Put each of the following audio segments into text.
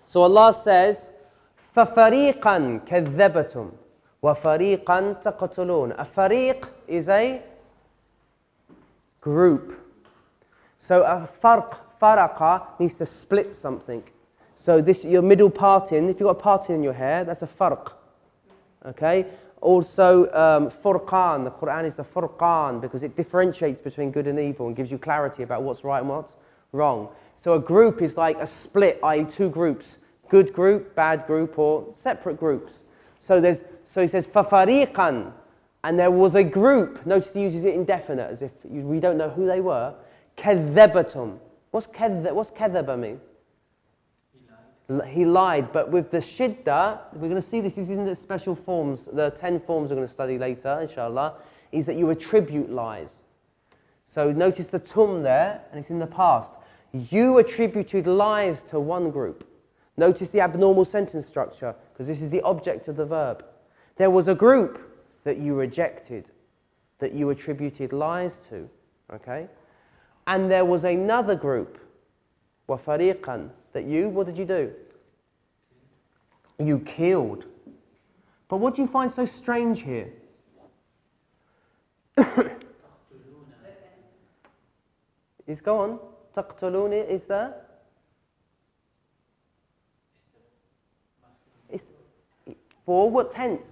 So Allah says, فَفَرِيقًا كَذَّبَتُمْ وَفَرِيقًا تَقْتُلُونَ. A fariq is a group. So a faraqa means to split something. So this, your middle parting, if you've got a parting in your hair, that's a farq. Okay? Also, furqan, the Quran is a furqan because it differentiates between good and evil and gives you clarity about what's right and what's wrong. So a group is like a split, i.e. two groups, good group, bad group, or separate groups. So he says, فَفَرِيقًا, and there was a group. Notice he uses it indefinite, as if we don't know who they were. كَذَّبَتُمْ. What's كَذَّبَ mean? He lied, but with the shidda, we're going to see this is in the special forms, the 10 forms we're going to study later, inshallah, is that you attribute lies. So notice the tum there, and it's in the past. You attributed lies to one group. Notice the abnormal sentence structure, because this is the object of the verb. There was a group that you rejected, that you attributed lies to, okay? And there was another group, وَفَرِيقًا, that you, what did you do? You killed. But what do you find so strange here? Go on. تقتلون is there? It's for what tense?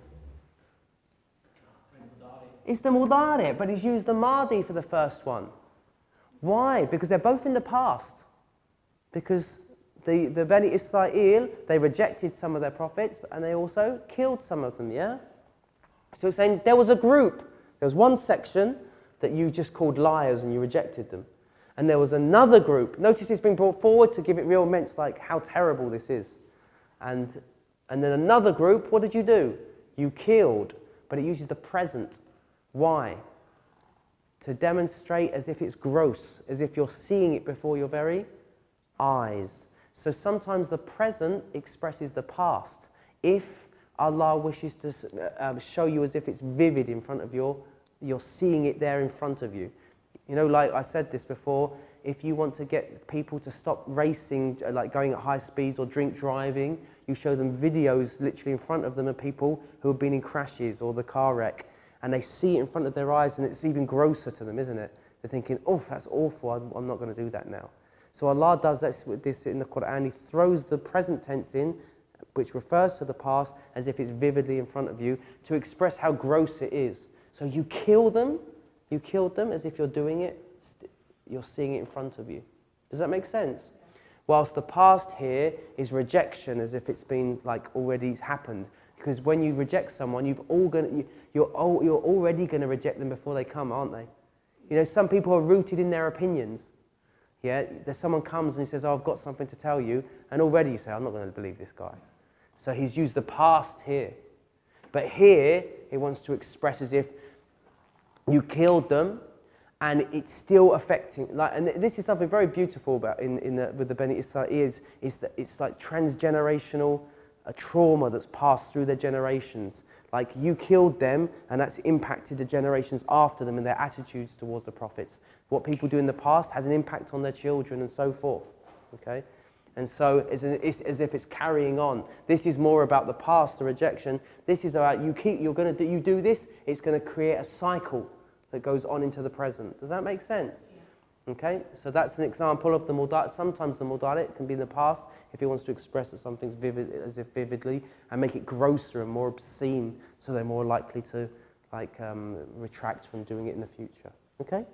It's the mudari, but he's used the madi for the first one. Why? Because they're both in the past. Because the Bani Israel, they rejected some of their prophets, and they also killed some of them, yeah? So it's saying there was a group, there was one section that you just called liars and you rejected them. And there was another group. Notice it's been brought forward to give it real immense, like how terrible this is. And then another group, what did you do? You killed, but it uses the present. Why? To demonstrate as if it's gross, as if you're seeing it before your very eyes. So sometimes the present expresses the past. If Allah wishes to show you as if it's vivid in front of you're seeing it there in front of you. You know, like I said this before, if you want to get people to stop racing, like going at high speeds or drink driving, you show them videos literally in front of them of people who have been in crashes or the car wreck, and they see it in front of their eyes, and it's even grosser to them, isn't it? They're thinking, oh, that's awful, I'm not going to do that now. So Allah does this in the Quran. He throws the present tense in, which refers to the past, as if it's vividly in front of you, to express how gross it is. So you killed them as if you're doing it, you're seeing it in front of you. Does that make sense? Whilst the past here is rejection, as if it's been like already happened. Because when you reject someone, you're already going to reject them before they come, aren't they? You know, some people are rooted in their opinions. Yeah, someone comes and he says, oh, I've got something to tell you, and already you say, I'm not going to believe this guy. So he's used the past here. But here, he wants to express as if you killed them, and it's still affecting. And this is something very beautiful about with the Bani Israel is that it's like transgenerational trauma that's passed through their generations. Like you killed them, and that's impacted the generations after them and their attitudes towards the prophets. What people do in the past has an impact on their children and so forth. Okay, and so it's as if it's carrying on. This is more about the past, the rejection. This is about you do this. It's going to create a cycle that goes on into the present. Does that make sense? Yeah. Okay, so that's an example of the mudari. Sometimes the mudari can be in the past if he wants to express that something's vivid, as if vividly, and make it grosser and more obscene, so they're more likely to retract from doing it in the future. Okay.